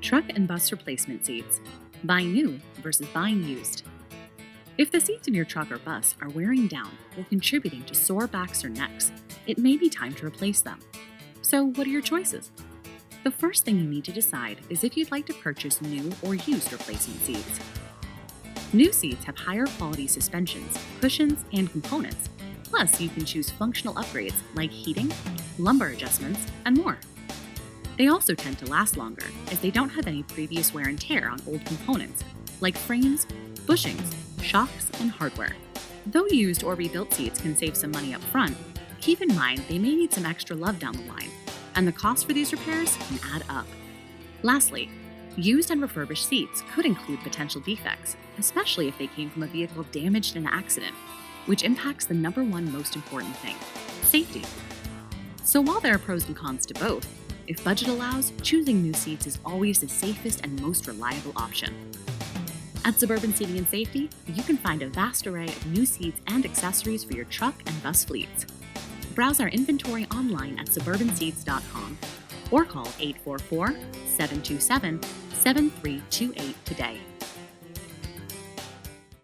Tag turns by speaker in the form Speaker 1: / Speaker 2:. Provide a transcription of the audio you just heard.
Speaker 1: Truck and bus replacement seats. Buying new versus buying used. If the seats in your truck or bus are wearing down or contributing to sore backs or necks, it may be time to replace them. So, what are your choices? The first thing you need to decide is if you'd like to purchase new or used replacement seats. New seats have higher quality suspensions, cushions, and components. Plus, you can choose functional upgrades like heating, lumbar adjustments, and more. They also tend to last longer as they don't have any previous wear and tear on old components like frames, bushings, shocks, and hardware. Though used or rebuilt seats can save some money up front, keep in mind they may need some extra love down the line, and the cost for these repairs can add up. Lastly, used and refurbished seats could include potential defects, especially if they came from a vehicle damaged in an accident, which impacts the number one most important thing: safety. So while there are pros and cons to both, if budget allows, choosing new seats is always the safest and most reliable option. At Suburban Seating and Safety, you can find a vast array of new seats and accessories for your truck and bus fleets. Browse our inventory online at suburbanseats.com or call 844-727-7328 today.